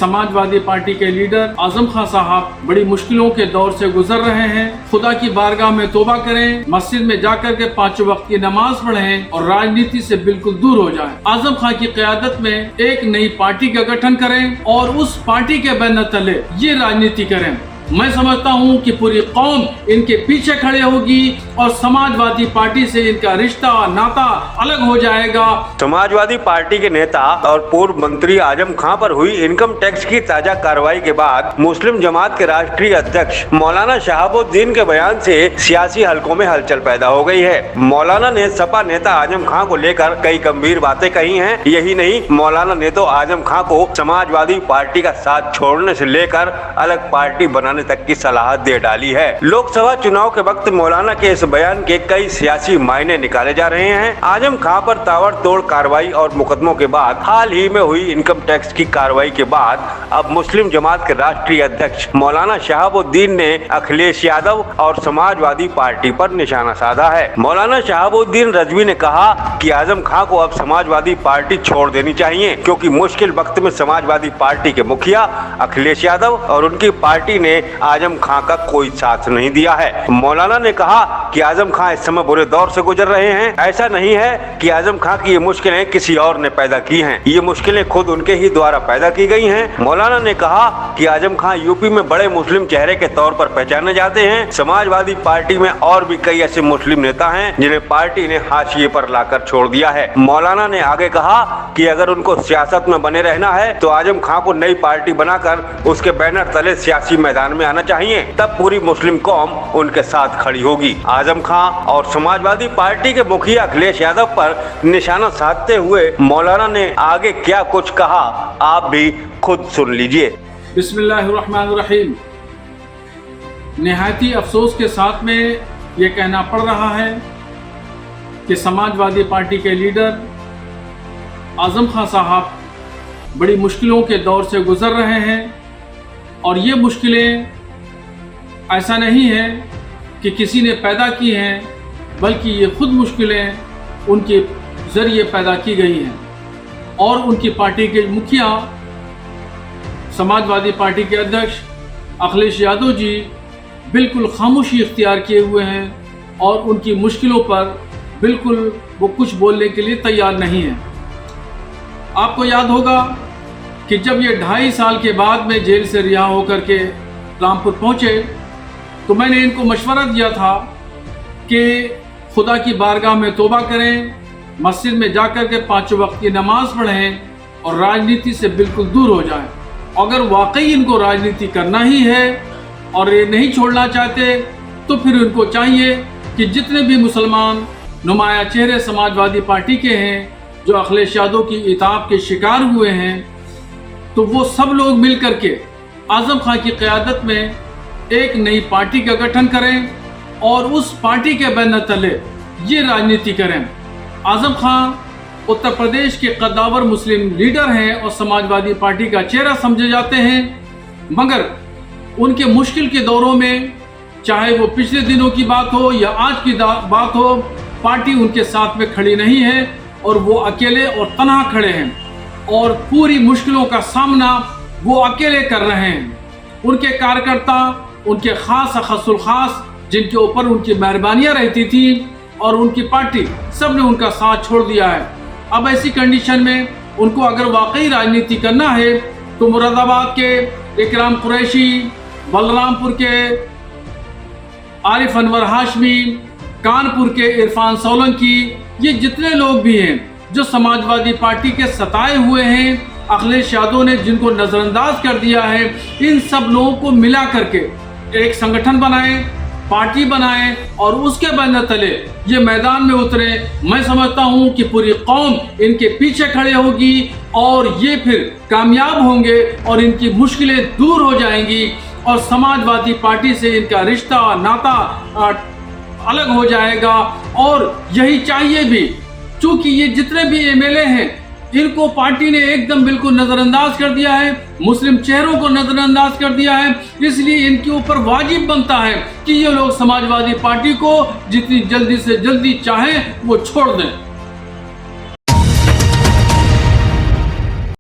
Samajwadi party के leader Azam Khan साहब बड़ी मुश्किलों के दौर से गुजर रहे हैं। खुदा की बारगाह में तौबा करें, मस्जिद में जाकर के 5 वक्त की नमाज पढ़ें और राजनीति से बिल्कुल दूर हो जाएं। आजम खान की क़यादत में एक नई पार्टी का गठन करें और उस पार्टी के बैनर तले ये राजनीति करें। मैं समझता हूँ कि पूरी कौम इनके पीछे खड़े होगी और समाजवादी पार्टी से इनका रिश्ता नाता अलग हो जाएगा। समाजवादी पार्टी के नेता और पूर्व मंत्री आजम खां पर हुई इनकम टैक्स की ताजा कार्रवाई के बाद मुस्लिम जमात के राष्ट्रीय अध्यक्ष मौलाना शहाबुद्दीन के बयान से सियासी हलकों में हलचल पैदा हो गई है। मौलाना ने सपा नेता आजम खां को लेकर कई गंभीर बातें कही हैं। यही नहीं, मौलाना ने तो आजम खां को समाजवादी पार्टी का साथ छोड़ने से लेकर अलग पार्टी बनाने तक की सलाह दे डाली है। लोकसभा चुनाव के वक्त मौलाना के इस बयान के कई सियासी मायने निकाले जा रहे हैं। आजम खां पर ताबड़तोड़ कार्रवाई और मुकदमों के बाद हाल ही में हुई इनकम टैक्स की कार्रवाई के बाद अब मुस्लिम जमात के राष्ट्रीय अध्यक्ष मौलाना शहाबुद्दीन ने अखिलेश यादव और समाजवादी पार्टी पर निशाना साधा है। मौलाना शहाबुद्दीन रजवी ने कहा कि आजम खां को अब समाजवादी पार्टी छोड़ देनी चाहिए, क्योंकि मुश्किल वक्त में समाजवादी पार्टी के मुखिया अखिलेश यादव और उनकी पार्टी ने आजम खां का कोई साथ नहीं दिया है। मौलाना ने कहा कि आजम खां इस समय बुरे दौर से गुजर रहे हैं। ऐसा नहीं है कि आजम खां की ये मुश्किलें किसी और ने पैदा की हैं, ये मुश्किलें खुद उनके ही द्वारा पैदा की गई हैं। मौलाना ने कहा कि आजम खां यूपी में बड़े मुस्लिम चेहरे के तौर पर पहचाने जाते हैं। समाजवादी पार्टी में और भी कई ऐसे मुस्लिम नेता हैं जिन्हें पार्टी ने हाशिए पर लाकर छोड़ दिया है। मौलाना ने आगे कहा कि अगर उनको सियासत में बने रहना है तो आजम खां को नई पार्टी बनाकर उसके बैनर तले सियासी मैदान में आना चाहिए, तब पूरी मुस्लिम कौम उनके साथ खड़ी होगी। आजम खां और समाजवादी पार्टी के मुखिया अखिलेश यादव पर निशाना साधते हुए मौलाना ने आगे क्या कुछ कहा, आप भी खुद सुन लीजिए। बिस्मिल्लाहिर्रहमानिर्रहीम। निहायती अफसोस के साथ में ये कहना पड़ रहा है कि समाजवादी पार्टी के लीडर आजम खान साहब बड़ी मुश्किलों के दौर से गुजर रहे हैं और ये मुश्किलें ऐसा नहीं है कि किसी ने पैदा की हैं, बल्कि ये खुद मुश्किलें उनके ज़रिए पैदा की गई हैं। और उनकी पार्टी के मुखिया समाजवादी पार्टी के अध्यक्ष अखिलेश यादव जी बिल्कुल खामोशी इख्तियार किए हुए हैं और उनकी मुश्किलों पर बिल्कुल वो कुछ बोलने के लिए तैयार नहीं है। आपको याद होगा कि जब ये 2.5 साल के बाद में जेल से रिहा होकर के रामपुर पहुँचे तो मैंने इनको मशवरा दिया था कि खुदा की बारगाह में तौबा करें, मस्जिद में जाकर के 5 वक्त की नमाज पढ़ें और राजनीति से बिल्कुल दूर हो जाएं। अगर वाकई इनको राजनीति करना ही है और ये नहीं छोड़ना चाहते तो फिर उनको चाहिए कि जितने भी मुसलमान नुमाया चेहरे समाजवादी पार्टी के हैं जो अखिलेश यादव की इताअत के शिकार हुए हैं, तो वो सब लोग मिल करके आजम खां की क़यादत में एक नई पार्टी का गठन करें और उस पार्टी के बैनर तले ये राजनीति करें। आजम खां उत्तर प्रदेश के कद्दावर मुस्लिम लीडर हैं और समाजवादी पार्टी का चेहरा समझे जाते हैं, मगर उनके मुश्किल के दौरों में, चाहे वो पिछले दिनों की बात हो या आज की बात हो, पार्टी उनके साथ में खड़ी नहीं है और वो अकेले और तनहा खड़े हैं और पूरी मुश्किलों का सामना वो अकेले कर रहे हैं। उनके कार्यकर्ता, उनके खास खसुल खास जिनके ऊपर उनकी मेहरबानियाँ रहती थी और उनकी पार्टी, सब ने उनका साथ छोड़ दिया है। अब ऐसी कंडीशन में उनको अगर वाकई राजनीति करना है तो मुरादाबाद के इकराम कुरैशी, बलरामपुर के आरिफ अनवर हाशमी, कानपुर के इरफान सोलंकी, ये जितने लोग भी हैं जो समाजवादी पार्टी के सताए हुए हैं, अखिलेश यादव ने जिनको नज़रअंदाज कर दिया है, इन सब लोगों को मिला करके एक संगठन बनाएं, पार्टी बनाएं और उसके बैनर तले ये मैदान में उतरे। मैं समझता हूं कि पूरी कौम इनके पीछे खड़े होगी और ये फिर कामयाब होंगे और इनकी मुश्किलें दूर हो जाएंगी और समाजवादी पार्टी से इनका रिश्ता नाता अलग हो जाएगा। और यही चाहिए भी, क्योंकि ये जितने भी एमएलए हैं इनको पार्टी ने एकदम बिल्कुल नज़रअंदाज कर दिया है, मुस्लिम चेहरों को नज़रअंदाज कर दिया है। इसलिए इनके ऊपर वाजिब बनता है कि ये लोग समाजवादी पार्टी को जितनी जल्दी से जल्दी चाहें वो छोड़ दें।